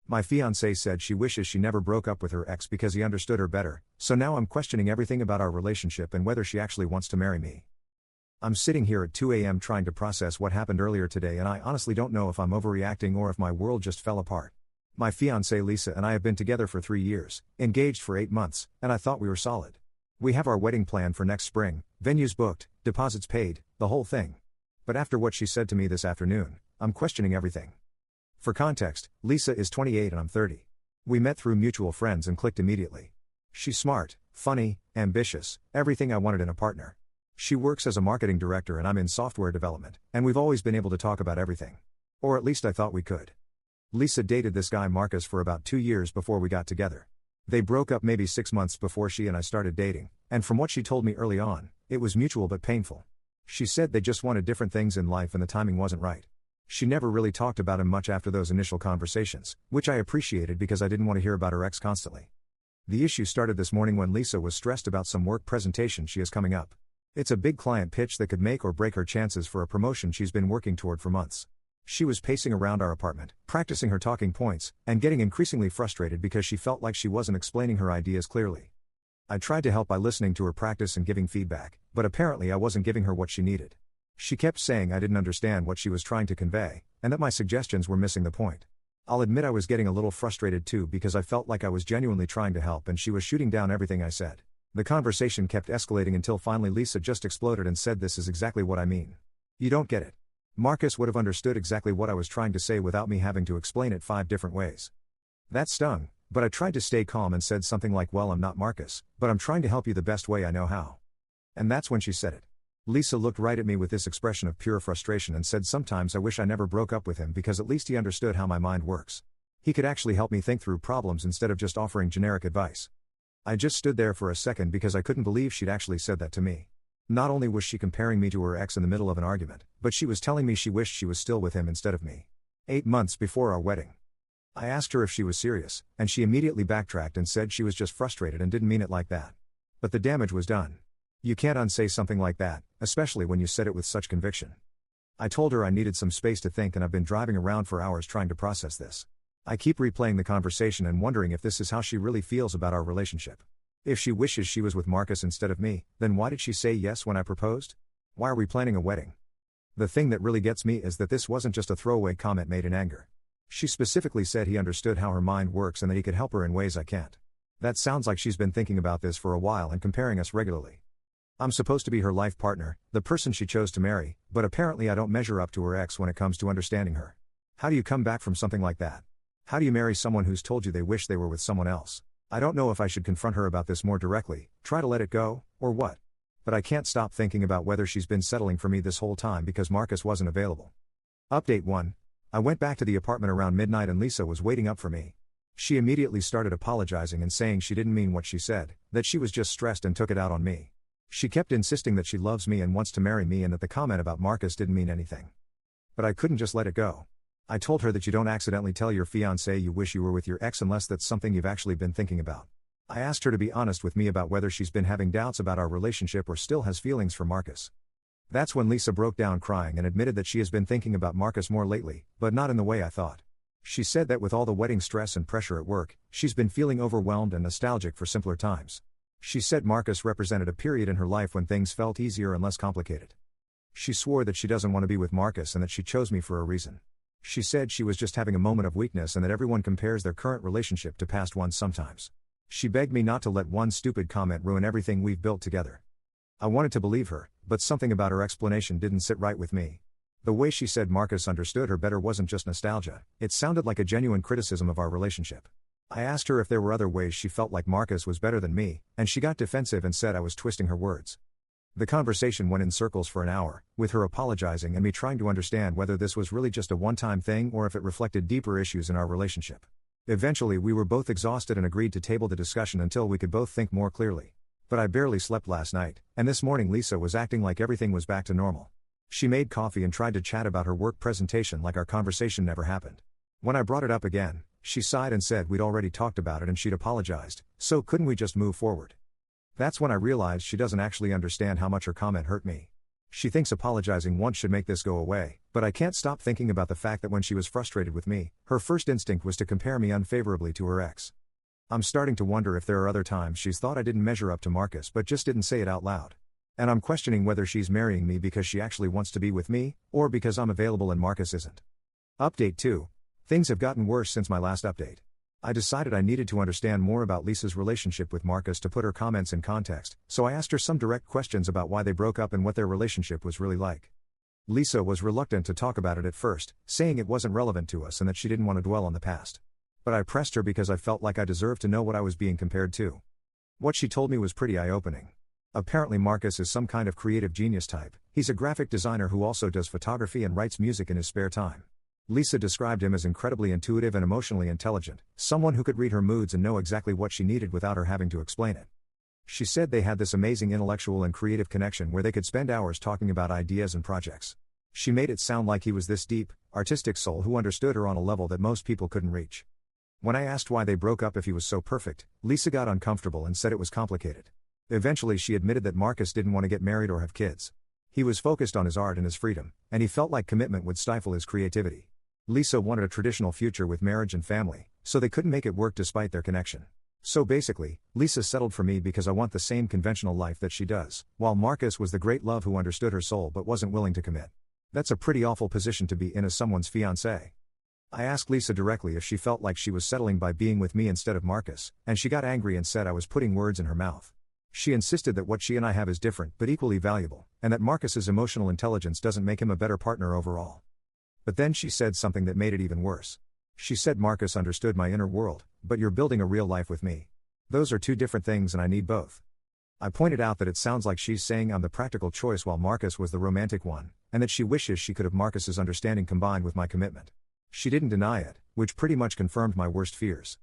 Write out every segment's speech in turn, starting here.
My fiance said she wishes she never broke up with her ex because he understood her better, so now I'm questioning everything about our relationship and whether she actually wants to marry me. I'm sitting here at 2 a.m. trying to process what happened earlier today, and I honestly don't know if I'm overreacting or if my world just fell apart. My fiancée Lisa and I have been together for 3 years, engaged for 8 months, and I thought we were solid. We have our wedding planned for next spring, venues booked, deposits paid, the whole thing. But after what she said to me this afternoon, I'm questioning everything. For context, Lisa is 28 and I'm 30. We met through mutual friends and clicked immediately. She's smart, funny, ambitious, everything I wanted in a partner. She works as a marketing director and I'm in software development, and we've always been able to talk about everything. Or at least I thought we could. Lisa dated this guy Marcus for about 2 years before we got together. They broke up maybe 6 months before she and I started dating, and from what she told me early on, it was mutual but painful. She said they just wanted different things in life and the timing wasn't right. She never really talked about him much after those initial conversations, which I appreciated because I didn't want to hear about her ex constantly. The issue started this morning when Lisa was stressed about some work presentation she has coming up. It's a big client pitch that could make or break her chances for a promotion she's been working toward for months. She was pacing around our apartment, practicing her talking points, and getting increasingly frustrated because she felt like she wasn't explaining her ideas clearly. I tried to help by listening to her practice and giving feedback, but apparently I wasn't giving her what she needed. She kept saying I didn't understand what she was trying to convey, and that my suggestions were missing the point. I'll admit I was getting a little frustrated too because I felt like I was genuinely trying to help and she was shooting down everything I said. The conversation kept escalating until finally Lisa just exploded and said, "This is exactly what I mean. You don't get it. Marcus would have understood exactly what I was trying to say without me having to explain it 5 different ways." That stung, but I tried to stay calm and said something like, "Well, I'm not Marcus, but I'm trying to help you the best way I know how." And that's when she said it. Lisa looked right at me with this expression of pure frustration and said, "Sometimes I wish I never broke up with him because at least he understood how my mind works. He could actually help me think through problems instead of just offering generic advice." I just stood there for a second because I couldn't believe she'd actually said that to me. Not only was she comparing me to her ex in the middle of an argument, but she was telling me she wished she was still with him instead of me. 8 months before our wedding. I asked her if she was serious, and she immediately backtracked and said she was just frustrated and didn't mean it like that. But the damage was done. You can't unsay something like that, especially when you said it with such conviction. I told her I needed some space to think and I've been driving around for hours trying to process this. I keep replaying the conversation and wondering if this is how she really feels about our relationship. If she wishes she was with Marcus instead of me, then why did she say yes when I proposed? Why are we planning a wedding? The thing that really gets me is that this wasn't just a throwaway comment made in anger. She specifically said he understood how her mind works and that he could help her in ways I can't. That sounds like she's been thinking about this for a while and comparing us regularly. I'm supposed to be her life partner, the person she chose to marry, but apparently I don't measure up to her ex when it comes to understanding her. How do you come back from something like that? How do you marry someone who's told you they wish they were with someone else? I don't know if I should confront her about this more directly, try to let it go, or what. But I can't stop thinking about whether she's been settling for me this whole time because Marcus wasn't available. Update 1. I went back to the apartment around midnight and Lisa was waiting up for me. She immediately started apologizing and saying she didn't mean what she said, that she was just stressed and took it out on me. She kept insisting that she loves me and wants to marry me and that the comment about Marcus didn't mean anything. But I couldn't just let it go. I told her that you don't accidentally tell your fiancé you wish you were with your ex unless that's something you've actually been thinking about. I asked her to be honest with me about whether she's been having doubts about our relationship or still has feelings for Marcus. That's when Lisa broke down crying and admitted that she has been thinking about Marcus more lately, but not in the way I thought. She said that with all the wedding stress and pressure at work, she's been feeling overwhelmed and nostalgic for simpler times. She said Marcus represented a period in her life when things felt easier and less complicated. She swore that she doesn't want to be with Marcus and that she chose me for a reason. She said she was just having a moment of weakness and that everyone compares their current relationship to past ones sometimes. She begged me not to let one stupid comment ruin everything we've built together. I wanted to believe her, but something about her explanation didn't sit right with me. The way she said Marcus understood her better wasn't just nostalgia, it sounded like a genuine criticism of our relationship. I asked her if there were other ways she felt like Marcus was better than me, and she got defensive and said I was twisting her words. The conversation went in circles for an hour, with her apologizing and me trying to understand whether this was really just a one-time thing or if it reflected deeper issues in our relationship. Eventually we were both exhausted and agreed to table the discussion until we could both think more clearly. But I barely slept last night, and this morning Lisa was acting like everything was back to normal. She made coffee and tried to chat about her work presentation like our conversation never happened. When I brought it up again, she sighed and said we'd already talked about it and she'd apologized, so couldn't we just move forward? That's when I realized she doesn't actually understand how much her comment hurt me. She thinks apologizing once should make this go away, But I can't stop thinking about the fact that when she was frustrated with me, her first instinct was to compare me unfavorably to her ex. I'm starting to wonder if there are other times she's thought I didn't measure up to Marcus but just didn't say it out loud. And I'm questioning whether she's marrying me because she actually wants to be with me, or because I'm available and Marcus isn't. Update 2. Things have gotten worse since my last update. I decided I needed to understand more about Lisa's relationship with Marcus to put her comments in context, so I asked her some direct questions about why they broke up and what their relationship was really like. Lisa was reluctant to talk about it at first, saying it wasn't relevant to us and that she didn't want to dwell on the past. But I pressed her because I felt like I deserved to know what I was being compared to. What she told me was pretty eye-opening. Apparently Marcus is some kind of creative genius type. He's a graphic designer who also does photography and writes music in his spare time. Lisa described him as incredibly intuitive and emotionally intelligent, someone who could read her moods and know exactly what she needed without her having to explain it. She said they had this amazing intellectual and creative connection where they could spend hours talking about ideas and projects. She made it sound like he was this deep, artistic soul who understood her on a level that most people couldn't reach. When I asked why they broke up if he was so perfect, Lisa got uncomfortable and said it was complicated. Eventually she admitted that Marcus didn't want to get married or have kids. He was focused on his art and his freedom, and he felt like commitment would stifle his creativity. Lisa wanted a traditional future with marriage and family, so they couldn't make it work despite their connection. So basically, Lisa settled for me because I want the same conventional life that she does, while Marcus was the great love who understood her soul but wasn't willing to commit. That's a pretty awful position to be in as someone's fiance. I asked Lisa directly if she felt like she was settling by being with me instead of Marcus, and she got angry and said I was putting words in her mouth. She insisted that what she and I have is different but equally valuable, and that Marcus's emotional intelligence doesn't make him a better partner overall. But then she said something that made it even worse. She said Marcus understood my inner world, but you're building a real life with me. Those are two different things and I need both. I pointed out that it sounds like she's saying I'm the practical choice while Marcus was the romantic one, and that she wishes she could have Marcus's understanding combined with my commitment. She didn't deny it, which pretty much confirmed my worst fears.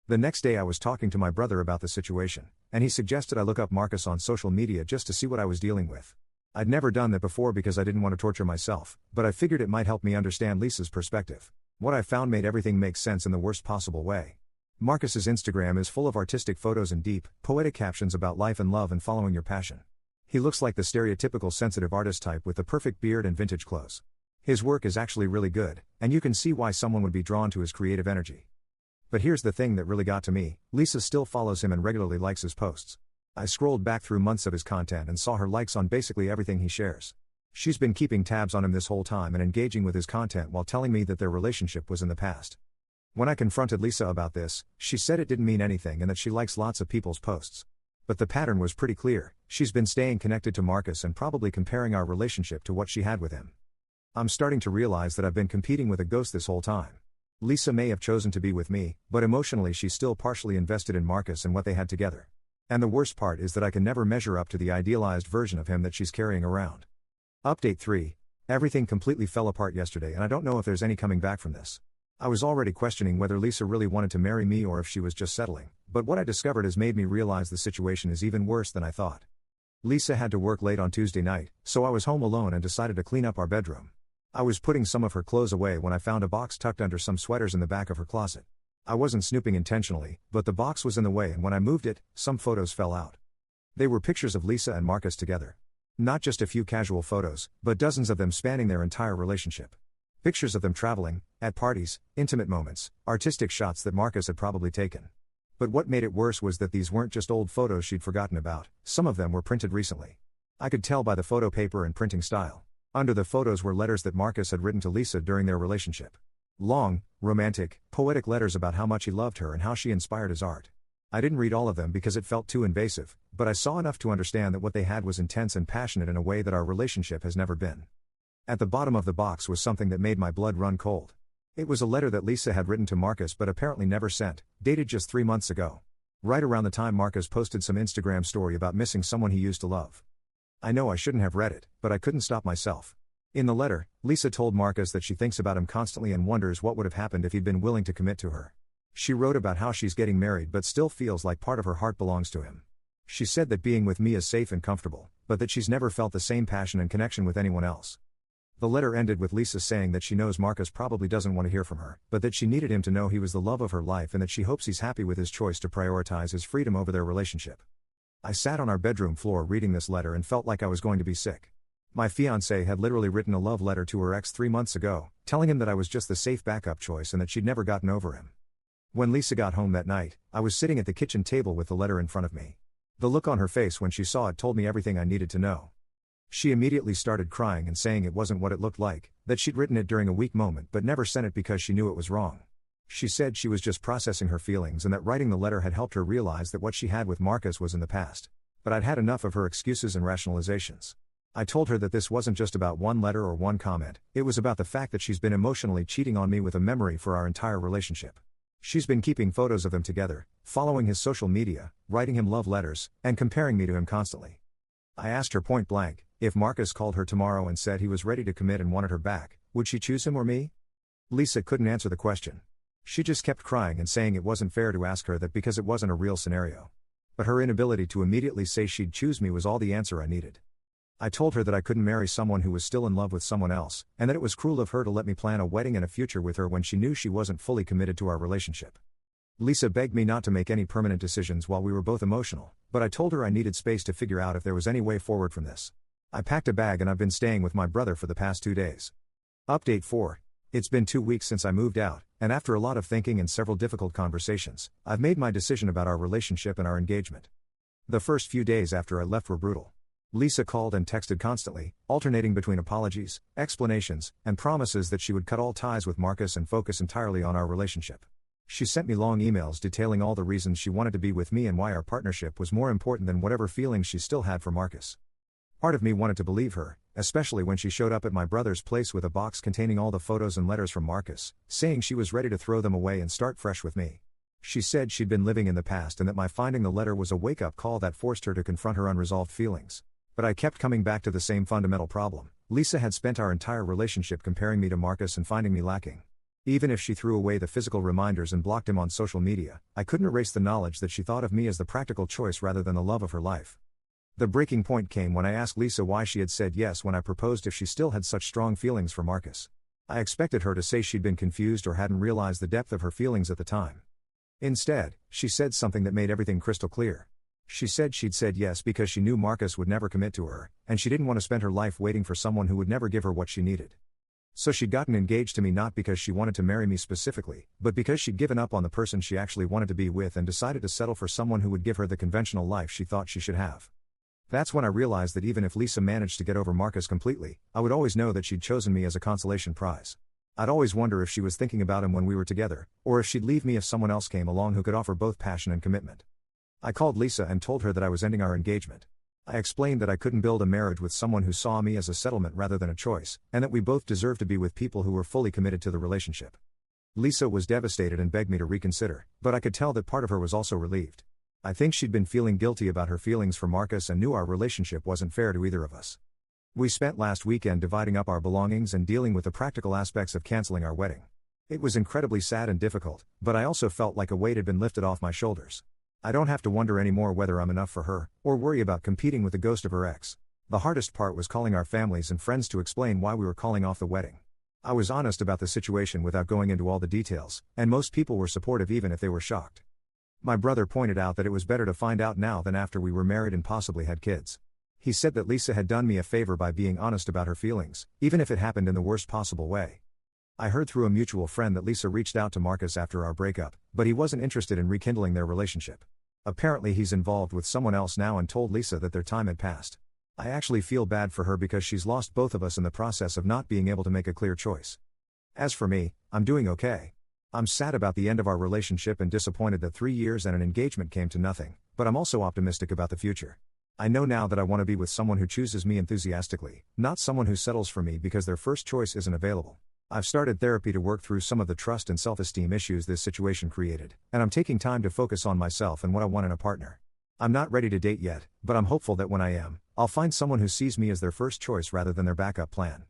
The next day I was talking to my brother about the situation, and he suggested I look up Marcus on social media just to see what I was dealing with. I'd never done that before because I didn't want to torture myself, but I figured it might help me understand Lisa's perspective. What I found made everything make sense in the worst possible way. Marcus's Instagram is full of artistic photos and deep, poetic captions about life and love and following your passion. He looks like the stereotypical sensitive artist type with the perfect beard and vintage clothes. His work is actually really good, and you can see why someone would be drawn to his creative energy. But here's the thing that really got to me: Lisa still follows him and regularly likes his posts. I scrolled back through months of his content and saw her likes on basically everything he shares. She's been keeping tabs on him this whole time and engaging with his content while telling me that their relationship was in the past. When I confronted Lisa about this, she said it didn't mean anything and that she likes lots of people's posts. But the pattern was pretty clear: she's been staying connected to Marcus and probably comparing our relationship to what she had with him. I'm starting to realize that I've been competing with a ghost this whole time. Lisa may have chosen to be with me, but emotionally she's still partially invested in Marcus and what they had together. And the worst part is that I can never measure up to the idealized version of him that she's carrying around. Update 3. Everything completely fell apart yesterday and I don't know if there's any coming back from this. I was already questioning whether Lisa really wanted to marry me or if she was just settling, but what I discovered has made me realize the situation is even worse than I thought. Lisa had to work late on Tuesday night, so I was home alone and decided to clean up our bedroom. I was putting some of her clothes away when I found a box tucked under some sweaters in the back of her closet. I wasn't snooping intentionally, but the box was in the way and when I moved it, some photos fell out. They were pictures of Lisa and Marcus together. Not just a few casual photos, but dozens of them spanning their entire relationship. Pictures of them traveling, at parties, intimate moments, artistic shots that Marcus had probably taken. But what made it worse was that these weren't just old photos she'd forgotten about, some of them were printed recently. I could tell by the photo paper and printing style. Under the photos were letters that Marcus had written to Lisa during their relationship. Long, romantic, poetic letters about how much he loved her and how she inspired his art. I didn't read all of them because it felt too invasive, but I saw enough to understand that what they had was intense and passionate in a way that our relationship has never been. At the bottom of the box was something that made my blood run cold. It was a letter that Lisa had written to Marcus but apparently never sent, dated just 3 months ago. Right around the time Marcus posted some Instagram story about missing someone he used to love. I know I shouldn't have read it, but I couldn't stop myself. In the letter, Lisa told Marcus that she thinks about him constantly and wonders what would have happened if he'd been willing to commit to her. She wrote about how she's getting married but still feels like part of her heart belongs to him. She said that being with me is safe and comfortable, but that she's never felt the same passion and connection with anyone else. The letter ended with Lisa saying that she knows Marcus probably doesn't want to hear from her, but that she needed him to know he was the love of her life and that she hopes he's happy with his choice to prioritize his freedom over their relationship. I sat on our bedroom floor reading this letter and felt like I was going to be sick. My fiance had literally written a love letter to her ex 3 months ago, telling him that I was just the safe backup choice and that she'd never gotten over him. When Lisa got home that night, I was sitting at the kitchen table with the letter in front of me. The look on her face when she saw it told me everything I needed to know. She immediately started crying and saying it wasn't what it looked like, that she'd written it during a weak moment but never sent it because she knew it was wrong. She said she was just processing her feelings and that writing the letter had helped her realize that what she had with Marcus was in the past. But I'd had enough of her excuses and rationalizations. I told her that this wasn't just about one letter or one comment, it was about the fact that she's been emotionally cheating on me with a memory for our entire relationship. She's been keeping photos of him together, following his social media, writing him love letters, and comparing me to him constantly. I asked her point blank, if Marcus called her tomorrow and said he was ready to commit and wanted her back, would she choose him or me? Lisa couldn't answer the question. She just kept crying and saying it wasn't fair to ask her that because it wasn't a real scenario. But her inability to immediately say she'd choose me was all the answer I needed. I told her that I couldn't marry someone who was still in love with someone else, and that it was cruel of her to let me plan a wedding and a future with her when she knew she wasn't fully committed to our relationship. Lisa begged me not to make any permanent decisions while we were both emotional, but I told her I needed space to figure out if there was any way forward from this. I packed a bag and I've been staying with my brother for the past 2 days. Update 4. It's been 2 weeks since I moved out, and after a lot of thinking and several difficult conversations, I've made my decision about our relationship and our engagement. The first few days after I left were brutal. Lisa called and texted constantly, alternating between apologies, explanations, and promises that she would cut all ties with Marcus and focus entirely on our relationship. She sent me long emails detailing all the reasons she wanted to be with me and why our partnership was more important than whatever feelings she still had for Marcus. Part of me wanted to believe her, especially when she showed up at my brother's place with a box containing all the photos and letters from Marcus, saying she was ready to throw them away and start fresh with me. She said she'd been living in the past and that my finding the letter was a wake-up call that forced her to confront her unresolved feelings. But I kept coming back to the same fundamental problem. Lisa had spent our entire relationship comparing me to Marcus and finding me lacking. Even if she threw away the physical reminders and blocked him on social media, I couldn't erase the knowledge that she thought of me as the practical choice rather than the love of her life. The breaking point came when I asked Lisa why she had said yes when I proposed if she still had such strong feelings for Marcus. I expected her to say she'd been confused or hadn't realized the depth of her feelings at the time. Instead, she said something that made everything crystal clear. She said she'd said yes because she knew Marcus would never commit to her, and she didn't want to spend her life waiting for someone who would never give her what she needed. So she'd gotten engaged to me not because she wanted to marry me specifically, but because she'd given up on the person she actually wanted to be with and decided to settle for someone who would give her the conventional life she thought she should have. That's when I realized that even if Lisa managed to get over Marcus completely, I would always know that she'd chosen me as a consolation prize. I'd always wonder if she was thinking about him when we were together, or if she'd leave me if someone else came along who could offer both passion and commitment. I called Lisa and told her that I was ending our engagement. I explained that I couldn't build a marriage with someone who saw me as a settlement rather than a choice, and that we both deserved to be with people who were fully committed to the relationship. Lisa was devastated and begged me to reconsider, but I could tell that part of her was also relieved. I think she'd been feeling guilty about her feelings for Marcus and knew our relationship wasn't fair to either of us. We spent last weekend dividing up our belongings and dealing with the practical aspects of canceling our wedding. It was incredibly sad and difficult, but I also felt like a weight had been lifted off my shoulders. I don't have to wonder anymore whether I'm enough for her, or worry about competing with the ghost of her ex. The hardest part was calling our families and friends to explain why we were calling off the wedding. I was honest about the situation without going into all the details, and most people were supportive even if they were shocked. My brother pointed out that it was better to find out now than after we were married and possibly had kids. He said that Lisa had done me a favor by being honest about her feelings, even if it happened in the worst possible way. I heard through a mutual friend that Lisa reached out to Marcus after our breakup, but he wasn't interested in rekindling their relationship. Apparently he's involved with someone else now and told Lisa that their time had passed. I actually feel bad for her because she's lost both of us in the process of not being able to make a clear choice. As for me, I'm doing okay. I'm sad about the end of our relationship and disappointed that 3 years and an engagement came to nothing, but I'm also optimistic about the future. I know now that I want to be with someone who chooses me enthusiastically, not someone who settles for me because their first choice isn't available. I've started therapy to work through some of the trust and self-esteem issues this situation created, and I'm taking time to focus on myself and what I want in a partner. I'm not ready to date yet, but I'm hopeful that when I am, I'll find someone who sees me as their first choice rather than their backup plan.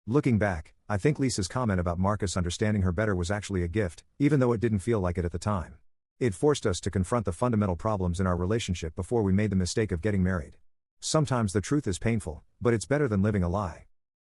Looking back, I think Lisa's comment about Marcus understanding her better was actually a gift, even though it didn't feel like it at the time. It forced us to confront the fundamental problems in our relationship before we made the mistake of getting married. Sometimes the truth is painful, but it's better than living a lie.